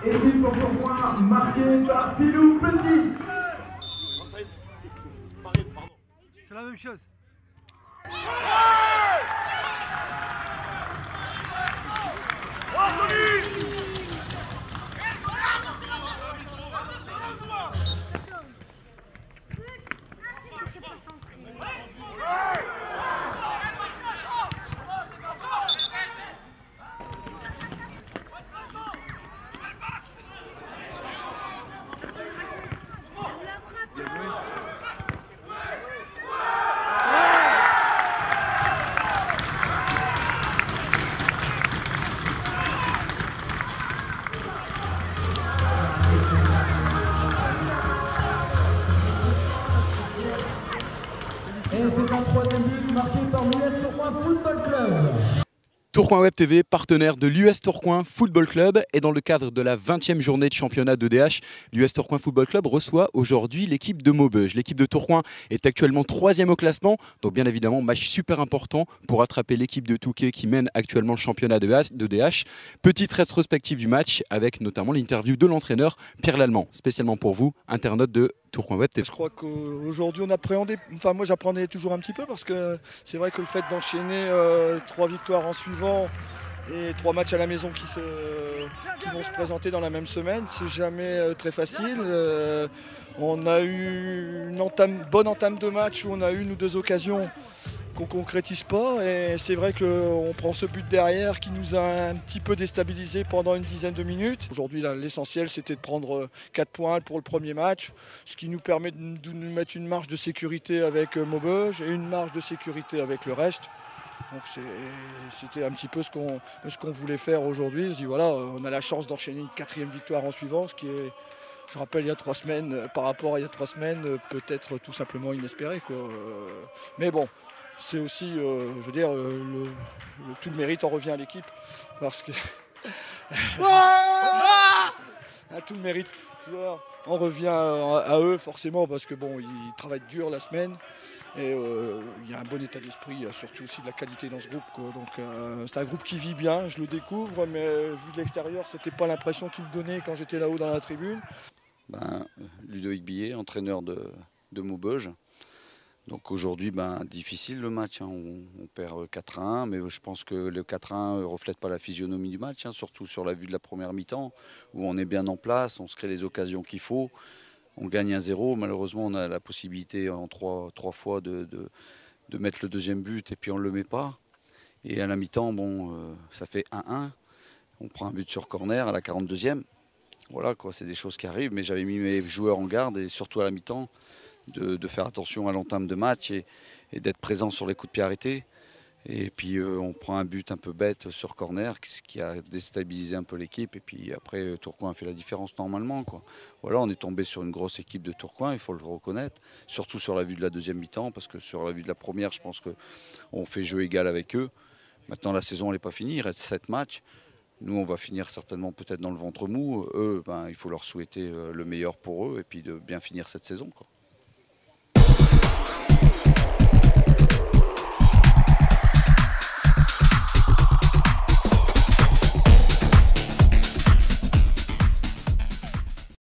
Équipe pour Tourcoing, marquée par Tilou Petit. C'est la même chose. Et c'est un troisième but marqué par l'US Tourcoing Football Club. Tourcoing Web TV, partenaire de l'US Tourcoing Football Club, et dans le cadre de la 20e journée de championnat d'EDH, l'US Tourcoing Football Club reçoit aujourd'hui l'équipe de Maubeuge. L'équipe de Tourcoing est actuellement 3e au classement, donc bien évidemment match super important pour rattraper l'équipe de Touquet qui mène actuellement le championnat d'EDH. Petite rétrospective du match avec notamment l'interview de l'entraîneur Pierre Lallemand, spécialement pour vous, internaute de Tourcoing Web TV. Je crois qu'aujourd'hui on appréhendait, enfin moi j'appréhendais toujours un petit peu parce que c'est vrai que le fait d'enchaîner 3 victoires en suivant et 3 matchs à la maison qui vont se présenter dans la même semaine, c'est jamais très facile. On a eu une bonne entame de match où on a eu une ou deux occasions qu'on ne concrétise pas, et c'est vrai qu'on prend ce but derrière qui nous a un petit peu déstabilisé pendant une dizaine de minutes. Aujourd'hui l'essentiel c'était de prendre 4 points pour le premier match, ce qui nous permet de nous mettre une marge de sécurité avec Maubeuge et une marge de sécurité avec le reste. Donc c'était un petit peu ce qu'on voulait faire aujourd'hui. Je dis voilà, on a la chance d'enchaîner une 4e victoire en suivant, ce qui est, je rappelle, il y a 3 semaines, par rapport à il y a 3 semaines, peut-être tout simplement inespéré, quoi. Mais bon, c'est aussi, je veux dire, tout le mérite en revient à l'équipe, parce que tout le mérite en revient à eux forcément, parce que bon, ils travaillent dur la semaine. Et il y a un bon état d'esprit, il y a surtout aussi de la qualité dans ce groupe, quoi. Donc c'est un groupe qui vit bien, je le découvre, mais vu de l'extérieur, c'était pas l'impression qu'il me donnait quand j'étais là-haut dans la tribune. Ludovic Billet, entraîneur de Maubeuge. Donc aujourd'hui, difficile le match, hein. On perd 4-1, mais je pense que le 4-1 ne reflète pas la physionomie du match, hein, surtout sur la vue de la première mi-temps, où on est bien en place, on se crée les occasions qu'il faut. On gagne 1-0, malheureusement on a la possibilité en 3 fois de mettre le 2e but et puis on ne le met pas. Et à la mi-temps, ça fait 1-1, on prend un but sur corner à la 42e. Voilà quoi, c'est des choses qui arrivent, mais j'avais mis mes joueurs en garde, et surtout à la mi-temps, de faire attention à l'entame de match et d'être présent sur les coups de pied arrêtés. Et puis on prend un but un peu bête sur corner, ce qui a déstabilisé un peu l'équipe. Et puis après, Tourcoing a fait la différence normalement, quoi. Voilà, on est tombé sur une grosse équipe de Tourcoing, il faut le reconnaître. Surtout sur la vue de la 2e mi-temps, parce que sur la vue de la première, je pense qu'on fait jeu égal avec eux. Maintenant, la saison n'est pas finie, il reste 7 matchs. Nous, on va finir certainement peut-être dans le ventre mou. Eux, il faut leur souhaiter le meilleur pour eux et puis de bien finir cette saison, quoi.